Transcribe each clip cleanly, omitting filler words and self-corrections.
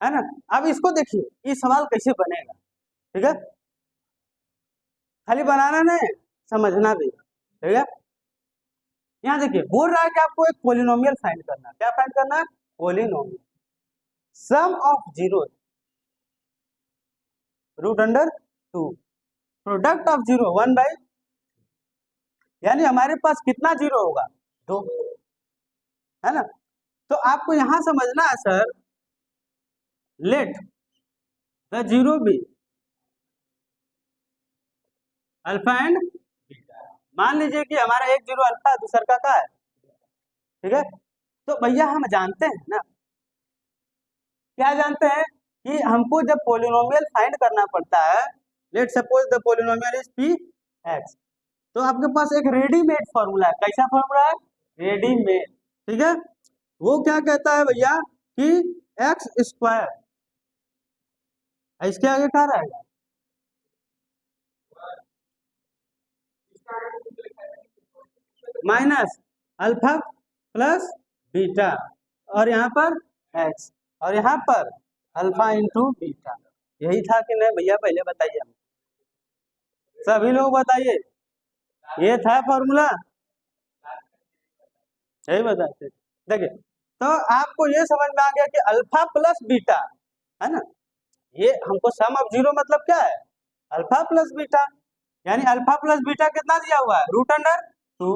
है ना। अब इसको देखिए, ये सवाल कैसे बनेगा, ठीक है, खाली बनाना नहीं, समझना भी, ठीक है। यहाँ देखिए बोल रहा है कि आपको एक पोलिनोमियल फाइंड करना है। क्या फाइंड करना है? Polynomial, sum of zero root under 2, product of zero 1/, यानी हमारे पास कितना जीरो होगा? 2, है ना। तो आपको यहां समझना है sir, let the zero be alpha and beta. मान लीजिए कि हमारा एक जीरो अल्फा, दूसरा का क्या है, ठीक है। तो भैया हम जानते हैं ना, क्या जानते हैं कि हमको जब पोलिनोमियल फाइंड करना पड़ता है, let suppose the polynomial is P x, तो आपके पास एक रेडीमेड फॉर्मूला है। कैसा फॉर्मूला है? रेडीमेड, ठीक है। वो क्या कहता है भैया कि एक्स स्क्वायर, इसके आगे क्या रहेगा? माइनस अल्फा प्लस बीटा, और यहाँ पर एक्स, और यहाँ पर अल्फा इंटू बीटा। यही था कि नहीं भैया? पहले बताइए हम, सभी लोग बताइए, ये था फॉर्मूला? यही बताते देखिए। तो आपको ये समझ में आ गया कि अल्फा प्लस बीटा, है ना, ये हमको सम ऑफ जीरो मतलब क्या है? अल्फा प्लस बीटा, यानी अल्फा प्लस बीटा कितना दिया हुआ है? रूट अंडर 2,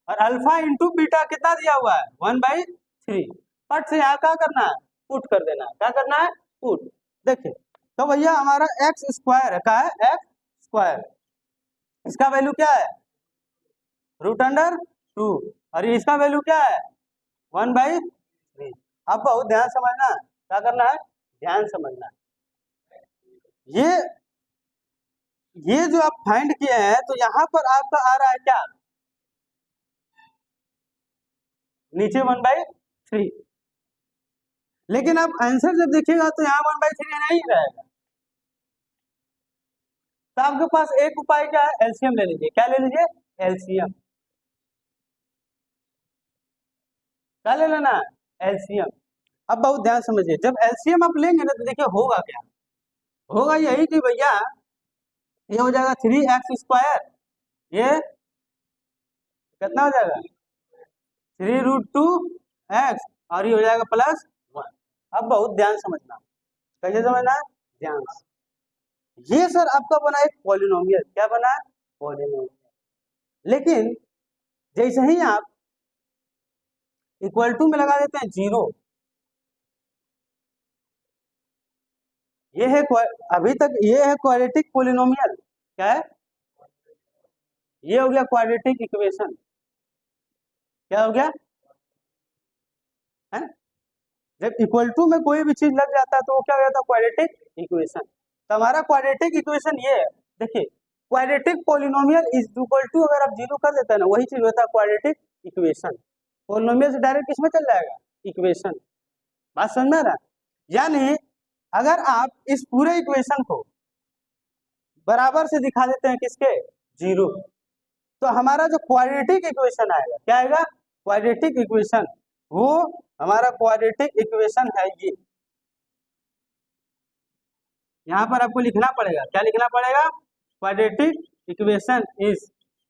और अल्फा इंटू बीटा कितना दिया हुआ है? 1/3। पट से यहाँ क्या करना है? पुट कर देना है। क्या करना है? पुट। देखिए तो भैया हमारा एक्स स्क्वायर है, क्या है? एक्स स्क्वायर, इसका वैल्यू क्या है? रूट अंडर 2, और इसका वैल्यू क्या है? 1/3। अब बहुत ध्यान समझना, क्या करना है? ध्यान समझना। ये ये जो आप फाइंड किए हैं, तो यहाँ पर आपका आ रहा है क्या? नीचे 1/3, लेकिन आप आंसर जब देखिएगा तो यहाँ 1/3 नहीं रहेगा। तो आपके पास एक उपाय क्या है? एलसीएम ले लीजिए। क्या ले लीजिए? एलसीएम। क्या ले लेना है? एलसीएम। अब बहुत ध्यान समझिए, जब एलसीएम आप लेंगे ना, तो देखिए होगा क्या। होगा यही कि भैया ये हो जाएगा 3x², ये कितना हो जाएगा? 3√2x, और ये हो जाएगा +1। अब बहुत ध्यान समझना, कैसे समझना है? ध्यान से। ये सर आपका बना एक पॉलिनोमियल। क्या बना है? पॉलिनोमियल। लेकिन जैसे ही आप इक्वल टू में लगा देते हैं जीरो, ये है अभी तक ये है क्वाड्रेटिक पॉलिनोमियल। क्या है? ये हो गया क्वाड्रेटिक इक्वेशन। क्या हो गया? है, जब इक्वल टू में कोई भी चीज लग जाता है तो वो क्या हो जाता है? Quadratic equation. तो हमारा क्वाड्रेटिक इक्वेशन ये है। देखिए quadratic polynomial is equal to, अगर आप जीरो कर देते हैं ना, वही चीज होता है क्वाड्रेटिक इक्वेशन। पॉलिनोमियल से डायरेक्ट किसमें चल जाएगा? इक्वेशन। बात समझ में आ रहा है? यानी अगर आप इस पूरे इक्वेशन को बराबर से दिखा देते हैं किसके? जीरो, तो हमारा जो क्वाड्रेटिक इक्वेशन आएगा, क्या आएगा? Quadratic equation. वो हमारा क्वाड्रेटिक इक्वेशन है ये। यहाँ पर आपको लिखना पड़ेगा, क्या लिखना पड़ेगा? Quadratic equation is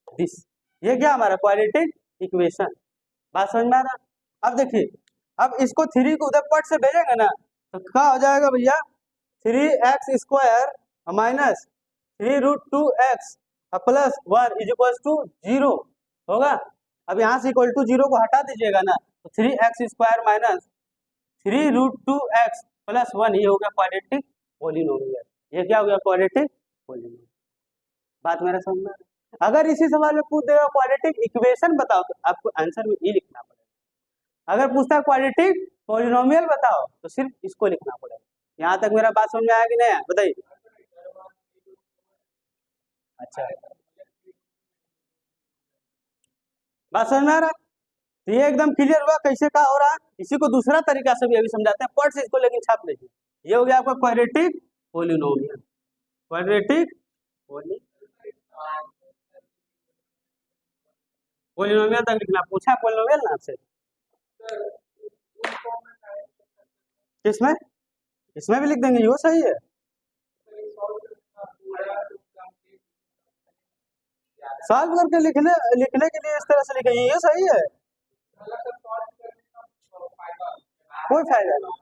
this. ये क्या हमारा क्वाड्रेटिक इक्वेशन। बात समझ में आ रहा? अब देखिए, अब इसको 3 को उधर पट से भेजेंगे ना, तो क्या हो जाएगा भैया? 3x² minus 3√2x +1 is equal to 0 होगा। अब यहाँ से इक्वल टू 0 को हटा दीजिएगा ना, तो 3x² माइनस 3√2x +1, ये हो गया क्वाड्रेटिक पॉलिनोमियल। ये क्या हो गया? Quadratic polynomial. बात मेरा समझ में? अगर इसी सवाल में पूछ देगा क्वाड्रेटिक इक्वेशन बताओ, तो आपको आंसर में ई लिखना पड़ेगा। अगर पूछता है क्वाड्रेटिक पॉलिनोमियल बताओ, तो सिर्फ इसको लिखना पड़ेगा। यहाँ तक मेरा बात समझ में आया कि नहीं आया? बताइए। अच्छा, बात समझ में आ रहा? तो ये एकदम क्लियर हुआ कैसे क्या हो रहा है। इसी को दूसरा तरीका से भी अभी समझाते हैं, पट से इसको लेकिन छाप लीजिए। ये हो गया आपका क्वाड्रेटिक पॉलिनोमियल। क्वाड्रेटिक पॉलिनोमियल तक लिखना पूछा, पॉलिनोमियल ना आपसे किसमें? इसमें भी लिख देंगे, यो सही है। सॉल्व करके लिखने लिखने के लिए इस तरह से लिखेंगे, ये सही है, कोई फायदा नहीं।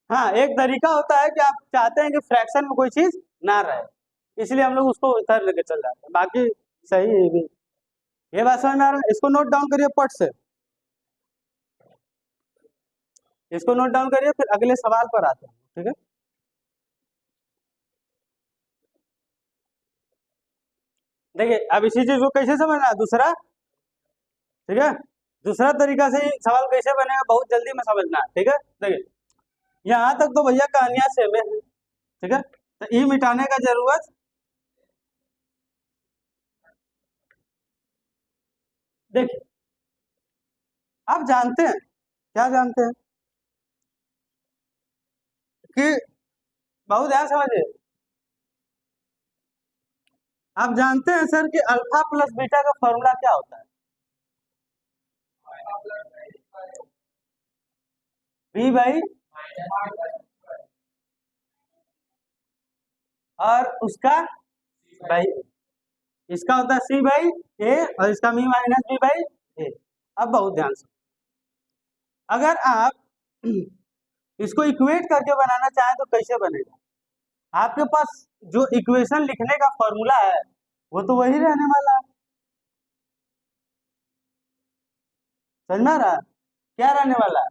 हाँ, एक तरीका होता है कि आप चाहते हैं कि फ्रैक्शन में कोई चीज ना रहे, इसलिए हम लोग उसको इधर लेके चल जाते हैं, बाकी सही है भी। ये बात समझ में आ रहा है? इसको नोट डाउन करिए पट से, इसको नोट डाउन करिए, फिर अगले सवाल पर आते हैं, ठीक है। देखिए अब इसी चीज को कैसे समझना है, दूसरा, ठीक है, दूसरा तरीका से सवाल कैसे बनेगा बहुत जल्दी में समझना है, ठीक है। देखिए यहाँ तक तो भैया कहानियां सेम है, ठीक है, तो ई मिटाने का जरूरत, देखिए आप जानते हैं, क्या जानते हैं कि, बहुत ध्यान समझिए, आप जानते हैं सर कि अल्फा प्लस बीटा का फॉर्मूला क्या होता है? बी बाई, और उसका बाई, इसका होता है सी बाई ए, और इसका मी माइनस बी बाई ए। अब बहुत ध्यान से, अगर आप इसको इक्वेट करके बनाना चाहें तो कैसे बनेगा? आपके पास जो इक्वेशन लिखने का फॉर्मूला है वो तो वही रहने वाला है, समझ में आ रहा है? क्या रहने वाला है?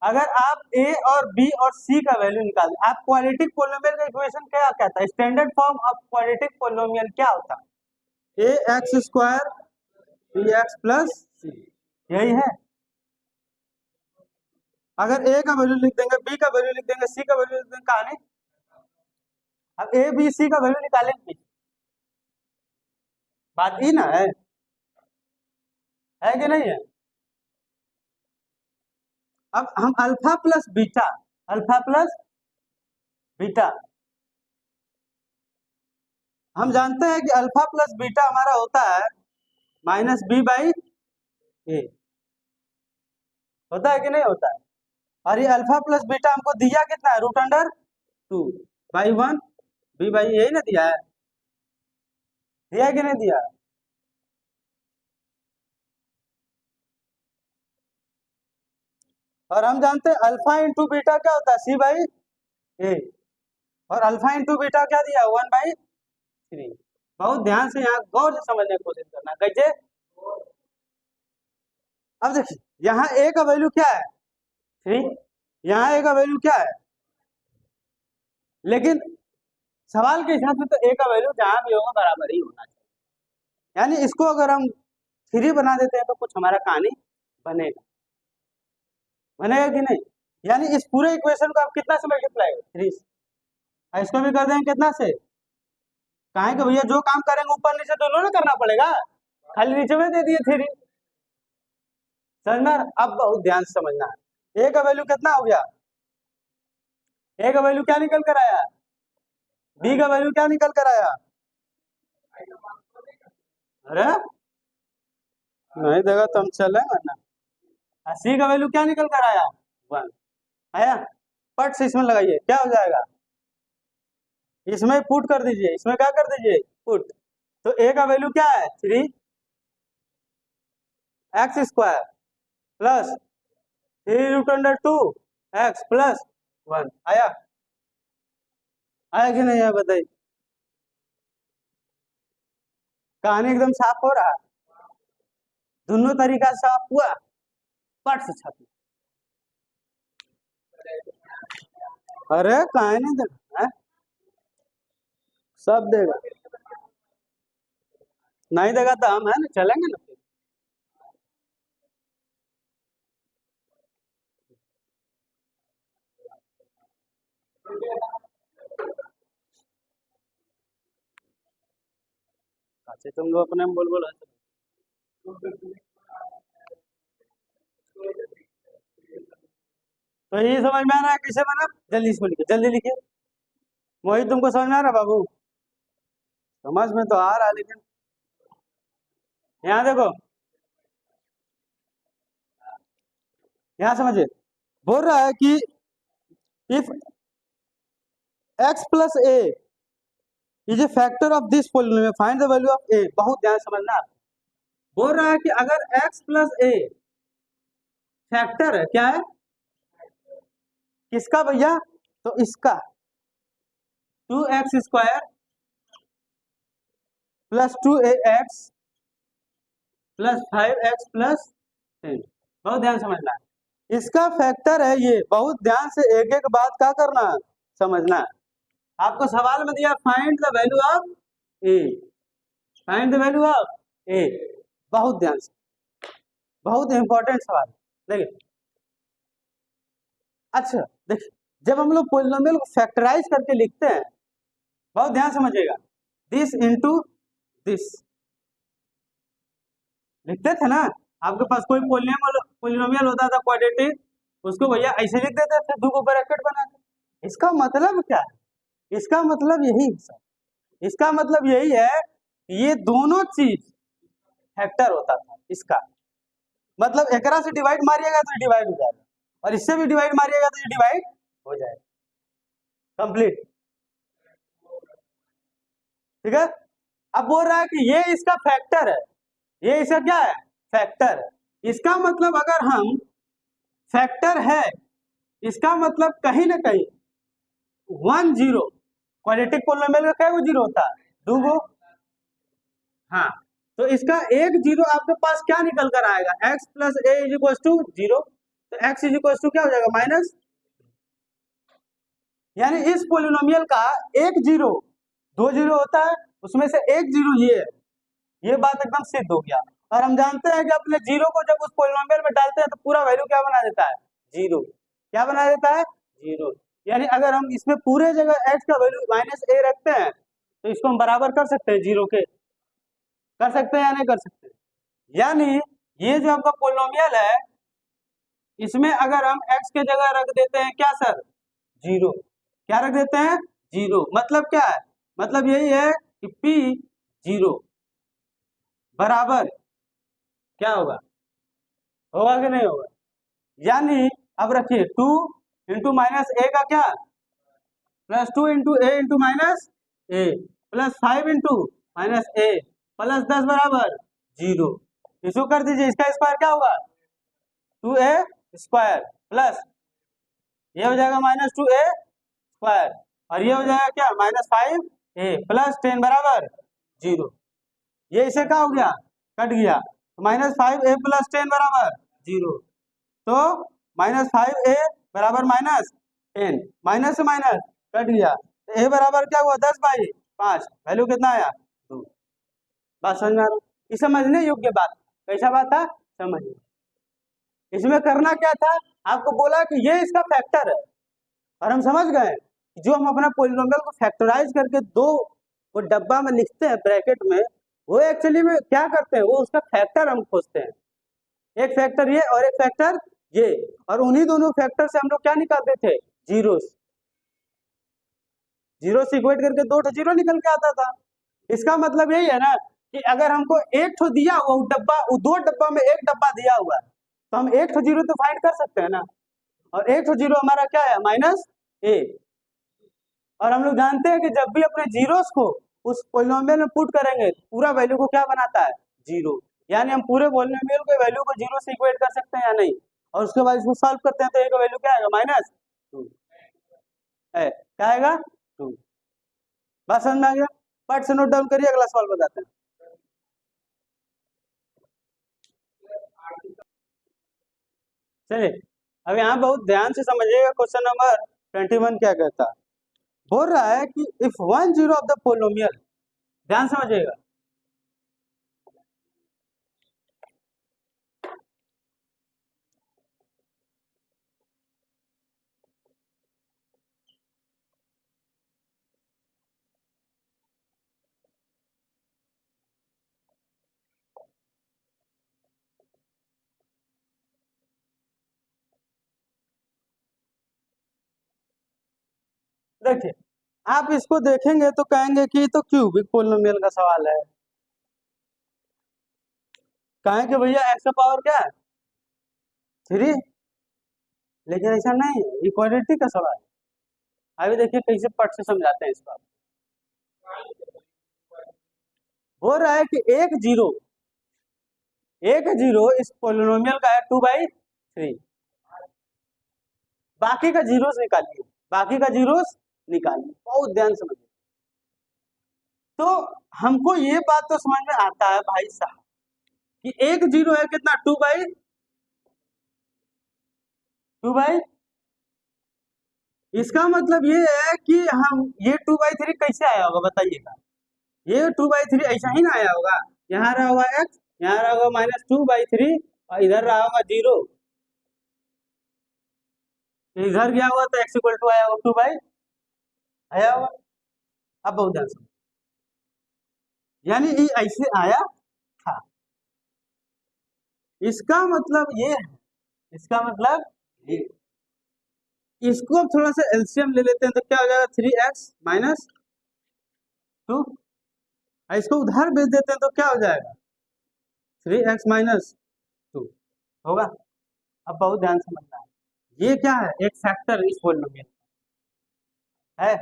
अगर आप ए और बी और सी का वैल्यू निकाल, आप क्वाड्रेटिक पोलिनोमियल का इक्वेशन क्या कहता है, standard form of quadratic polynomial क्या होता है? A X square B X plus C, यही है। अगर ए का वैल्यू लिख देंगे, बी का वैल्यू लिख देंगे, सी का वैल्यू लिख देंगे, कहानी। अब ए बी सी का वैल्यू निकालेंगे, बात ही ना है कि नहीं है? अब हम alpha plus beta, alpha plus beta, हम जानते हैं कि अल्फा प्लस बीटा हमारा होता है माइनस बी बाई ए, होता है कि नहीं होता है? और ये अल्फा प्लस बीटा हमको दिया कितना है, रूट अंडर 2/1 बी बाई, यही ना दिया है, दिया है कि नहीं दिया है? और हम जानते हैं अल्फा इंटू बीटा क्या होता है, सी बाई ए, और अल्फा इंटू बीटा क्या दिया, 1/3। बहुत ध्यान से यहाँ गौर से समझने की कोशिश करना, कैसे? अब देखिए यहाँ ए का वैल्यू क्या है, 3, यहाँ ए का वैल्यू क्या है, लेकिन सवाल के हिसाब से तो ए का वैल्यू जहां भी होगा बराबर ही होना चाहिए, यानी इसको अगर हम 3 बना देते हैं तो कुछ हमारा कहानी बनेगा, बनेगा कि नहीं? यानी इस पूरे इक्वेशन को आप कितना से मल्टीप्लाई, 3 से, इसको भी कर देंगे कितना से, कहा कि भैया जो काम करेंगे ऊपर नीचे दोनों ना करना पड़ेगा, खाली नीचे में दे दिए 3, समझना? अब बहुत ध्यान से समझना है, ए का वैल्यू कितना हो गया, ए का वैल्यू क्या निकल कर आया, बी का वैल्यू क्या निकल कर आया, अरे नहीं देगा तो हम चलेंगे ना, सी का वैल्यू क्या निकल कर आया, 1 आया, पट से इसमें लगाइए, क्या हो जाएगा, इसमें पुट कर दीजिए, इसमें क्या कर दीजिए, पुट, तो ए का वैल्यू क्या है, 3x² प्लस 3√2x प्लस 1, आया, आया कि नहीं आया बताइए? कहानी एकदम साफ हो रहा है, दोनों तरीका से साफ हुआ, पट से छप, अरे कहा नहीं देगा है? सब देगा, नहीं देगा तो हम है ना चलेंगे ना फिर। अच्छा तुम लोग अपने में बोल बोल तो ये समझ में आ रहा है कैसे बना, जल्दी इसमें लिखिए, जल्दी लिखिए, वही तुमको समझ में आ रहा बाबू, समझ में तो आ रहा है, लेकिन यहाँ देखो यहाँ समझिए, बोल रहा है कि if x plus A is a factor of this polynomial find the value of A. बहुत ध्यान समझना। बोल रहा है कि अगर x प्लस ए फैक्टर है, क्या है, किसका भैया, तो इसका 2x² plus 2ax plus 5x plus 10। बहुत ध्यान समझना है, इसका फैक्टर है ये। बहुत ध्यान से एक एक बात क्या करना है, समझना है। आपको सवाल में दिया find the value of A, find the value of A. बहुत ध्यान से, बहुत इंपॉर्टेंट सवाल। देखिए, अच्छा देखिए, जब हम लोग पोलिनोमियल को फैक्टराइज करके लिखते हैं, बहुत ध्यान समझिएगा, दिस इंटू दिस लिखते थे ना। आपके पास कोई पोलिनोमियल होता था क्वाड्रेटिक, उसको भैया ऐसे लिख देते थे, दो को ब्रैकेट बना के। इसका मतलब क्या है, इसका मतलब यही है, इसका मतलब यही है कि ये दोनों चीज फैक्टर होता था। इसका मतलब एकरा से डिवाइड मारिएगा तो डिवाइड हो जाएगा, और इससे भी डिवाइड मारिएगा तो ये डिवाइड हो जाएगा, कंप्लीट। ठीक है। अब बोल रहा है कि ये इसका फैक्टर है, ये इसका क्या है, फैक्टर है। इसका मतलब अगर हम फैक्टर है, इसका मतलब कहीं ना कहीं 1 0, क्वाड्रेटिक पोलिनोमियल का क्या जीरो होता है, दो गो। हाँ, तो इसका एक जीरो आपके पास क्या निकल कर आएगा, x plus A is equal to 0। तो x इज इक्वल टू क्या हो जाएगा, माइनस। यानी इस पोलिनोमियल का एक जीरो, दो जीरो होता है, उसमें से एक जीरो ये है। ये बात एकदम सिद्ध हो गया। और हम जानते हैं कि अपने जीरो को जब उस पोलिनोमियल में डालते हैं तो पूरा वैल्यू क्या बना देता है, जीरो। क्या बना देता है, जीरो। यानी अगर हम इसमें पूरे जगह x का वैल्यू माइनस ए रखते हैं तो इसको हम बराबर कर सकते हैं जीरो के, कर सकते हैं या नहीं कर सकते। यानी ये जो आपका पोलिनोमियल है, इसमें अगर हम x के जगह रख देते हैं क्या सर, जीरो। क्या रख देते हैं, जीरो। मतलब क्या है, मतलब यही है कि p जीरो बराबर क्या होगा, होगा कि नहीं होगा। यानी अब रखिए 2 इंटू माइनस ए का क्या, प्लस 2 इंटू ए इंटू माइनस ए प्लस 5 इंटू माइनस ए प्लस 10 बराबर जीरो। इसको कर दीजिए, इसका स्क्वायर क्या होगा, 2a² प्लस ये हो जाएगा -2a² और ये हो जाएगा क्या, -5a प्लस 10 बराबर जीरो। ये इसे क्या हो गया, कट गया, तो -5a प्लस 10 बराबर जीरो। तो -5a बराबर -10, माइनस से माइनस कट गया, तो a बराबर क्या हुआ, 10/5, वैल्यू कितना आया, 2। बात समझ में आ रहा है, ये समझने योग्य बात। कैसा बात था, समझिए। इसमें करना क्या था, आपको बोला कि ये इसका फैक्टर है, और हम समझ गए कि जो हम अपना पोलिनोमियल को फैक्टराइज करके दो वो डब्बा में लिखते हैं ब्रैकेट में, वो एक्चुअली में क्या करते हैं, वो उसका फैक्टर हम खोजते हैं। एक फैक्टर ये और एक फैक्टर ये, और उन्हीं दोनों फैक्टर से हम लोग क्या निकालते थे, जीरो। जीरो से इक्वेट करके दो जीरो निकल के आता था। इसका मतलब यही है ना कि अगर हमको एक ठो दिया हुआ डब्बा, वो दो डब्बा में एक डब्बा दिया हुआ है, तो हम एक ठो जीरो तो फाइंड कर सकते हैं ना। और एक ठो जीरो हमारा क्या है, -a। और हम लोग जानते हैं कि जब भी अपने जीरोस को उस पोलिनोमियल में पुट करेंगे, पूरा वैल्यू को क्या बनाता है, जीरो। यानी हम पूरे पोलिनोमियल के वैल्यू को जीरो से इक्वेट कर सकते हैं या नहीं। और उसके बाद इसको सॉल्व करते हैं तो a का वैल्यू क्या आएगा, -2 है, क्या आएगा, 2। बात समझ में आ गया, फट से नोट डाउन करिए, अगला सवाल बताते हैं। चलिए, अब यहाँ बहुत ध्यान से समझिएगा, क्वेश्चन नंबर 21 क्या कहता है। बोल रहा है कि इफ 1 0 ऑफ द पोलिनोमियल, ध्यान समझिएगा, देखिए आप इसको देखेंगे तो कहेंगे कि तो क्यूबिक पोलिनोमियल का सवाल है। कहें कि भैया x का पावर क्या है, 3, लेकिन ऐसा नहीं है, ये क्वाड्रेटिक का सवाल है। अभी देखिए कैसे पट से समझाते हैं इसको। हो रहा है कि एक जीरो इस पोलिनोमियल का है 2/3। बाकी का जीरोस निकालिए, बाकी का जीरोस निकालिए, बहुत ध्यान समझिए। तो हमको ये बात तो समझ में आता है भाई साहब कि एक जीरो है कितना, 2/2। इसका मतलब ये है कि हम ये 2/3 कैसे आया होगा बताइएगा। ये 2/3 ऐसा ही ना आया होगा, यहाँ रहा होगा x, यहाँ रहा होगा -2/3 और इधर रहा होगा 0, इधर गया हुआ तो x इक्वल टू आया होगा 2/, आया होगा। अब बहुत ध्यान से, यानी ये ऐसे आया था। इसका मतलब ये है, इसका मतलब ये। इसको अब थोड़ा सा एलसीएम ले लेते हैं तो क्या हो जाएगा, 3x-2। इसको उधार भेज देते हैं तो क्या हो जाएगा, 3x-2 होगा। अब बहुत ध्यान से समझना है, ये क्या है, एक फैक्टर इस पॉलिनोमियल है।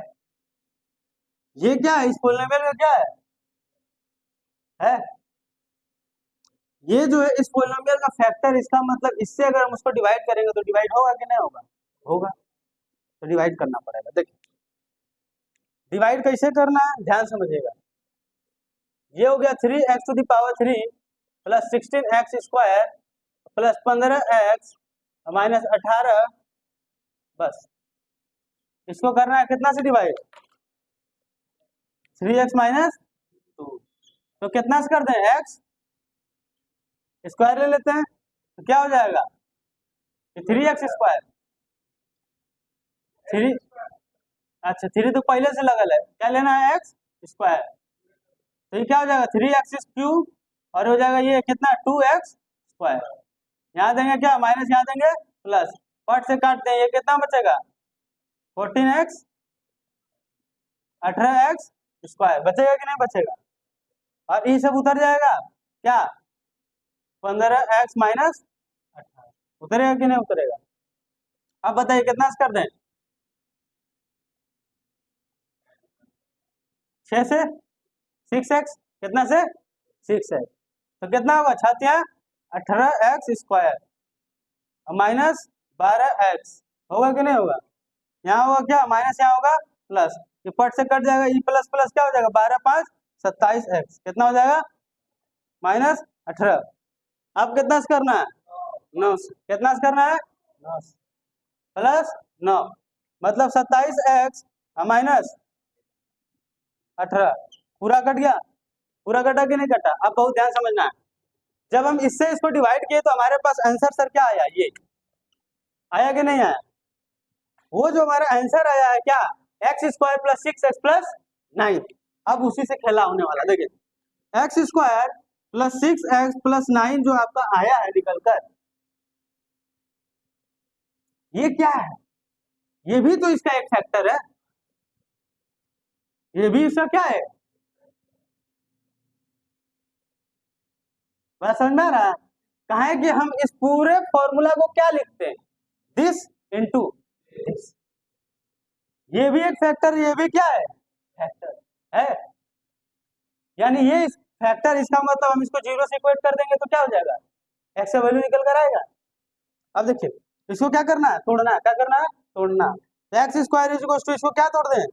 ये क्या है, इस पॉलिनोमियल का क्या है, ये जो है इस पॉलिनोमियल का फैक्टर। इसका मतलब इससे अगर हम उसको डिवाइड करेंगे तो डिवाइड होगा कि नहीं होगा, होगा। तो डिवाइड करना पड़ेगा। देखिए डिवाइड कैसे करना है, ध्यान समझिएगा। ये हो गया 3x⁻³ plus 16x² plus 15x minus 18। बस इसको करना है कितना से डिवाइड, 3x-2। तो कितना से कर दें, x स्क्वायर ले लेते हैं तो क्या हो जाएगा, 3x²। 3, अच्छा 3 तो पहले से लगल है, क्या लेना है, x²। तो ये क्या हो जाएगा, 3x³ और हो जाएगा ये कितना, 2x²। यहाँ देंगे क्या, माइनस, यहाँ देंगे प्लस, पट से काटते हैं, ये कितना बचेगा, 14x, 18x² बचेगा कि नहीं बचेगा। और ये सब उतर जाएगा क्या, 15x माइनस 18 उतरेगा कि नहीं उतरेगा। अब बताइए कितना से कर दें, 6 से 6x, कितना से 6x, तो कितना होगा, 18x² माइनस 12x होगा कि नहीं होगा। यहाँ होगा क्या, माइनस, यहाँ होगा प्लस, ये पट से कट जाएगा, ये प्लस प्लस क्या हो जाएगा, 12×5 27x, कितना हो जाएगा, -18। अब कितना से करना है, 9 से, कितना से करना है, 9 से प्लस 9 मतलब 27x माइनस 18। पूरा कट गया, पूरा कटा कि नहीं कटा। अब बहुत ध्यान समझना है, जब हम इससे इसको डिवाइड किए तो हमारे पास आंसर सर क्या आया, ये आया कि नहीं आया। वो जो हमारा आंसर आया है क्या, x² प्लस 6x प्लस 9। अब उसी से खेला होने वाला, देखिए x² प्लस 6x प्लस 9 जो आपका आया है निकलकर, ये क्या है, ये भी तो इसका एक फैक्टर है, ये भी इसका क्या है, बात समझ में आ रहा है। कहा है कि हम इस पूरे फॉर्मूला को क्या लिखते हैं, दिस इंटू दिस। ये भी एक फैक्टर, ये भी क्या है, फैक्टर है। यानी ये फैक्टर, इसका मतलब हम इसको 0 से इक्वेट कर देंगे तो क्या हो जाएगा, x का वैल्यू निकल कर आएगा। अब देखिए इसको क्या करना है, तोड़ना है, क्या करना है, तोड़ना। x² इसको क्या तोड़ दें,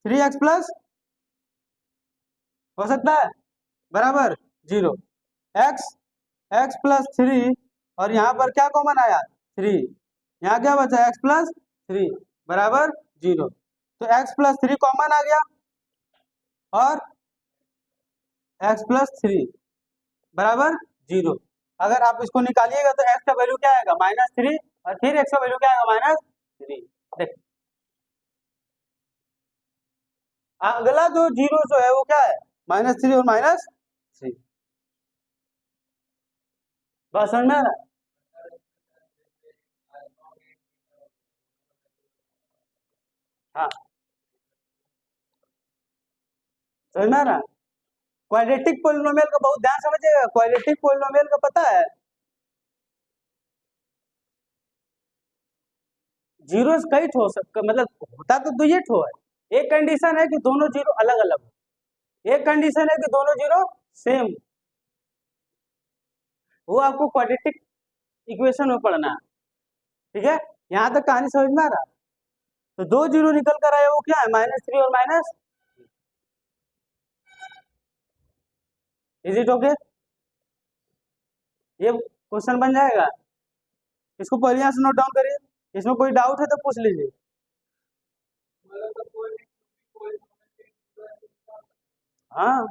3x प्लस, हो सकता है बराबर 0, x प्लस 3 और यहाँ पर क्या कॉमन आया, 3, यहाँ क्या बचा, x प्लस 3 बराबर 0। तो x प्लस 3 कॉमन आ गया और x प्लस 3 बराबर 0। अगर आप इसको निकालिएगा तो x का वैल्यू क्या आएगा, -3 और फिर x का वैल्यू क्या आएगा, -3। देख अगला जो जीरो जो है वो क्या है, -3 और -3। बात समझ में आ रहा है? हाँ समझ में आ रहा है। क्वाड्रेटिक पोलिनोमियल का बहुत ध्यान समझिएगा, क्वाड्रेटिक पोलिनोमियल का पता है, जीरो कई ठो मतलब होता तो ये ठो है। एक कंडीशन है कि दोनों जीरो अलग अलग हो, एक कंडीशन है कि दोनों जीरो सेम। वो आपको क्वाड्रेटिक इक्वेशन में पढ़ना है, ठीक है। यहाँ तक कहानी समझ में आ रहा। तो दो जीरो निकल कर आए, वो क्या है, -3 और माइनस। Is it okay? ये क्वेश्चन बन जाएगा। इसको पहले यहाँ से नोट डाउन करिए, इसमें कोई डाउट है तो पूछ लीजिए। हाँ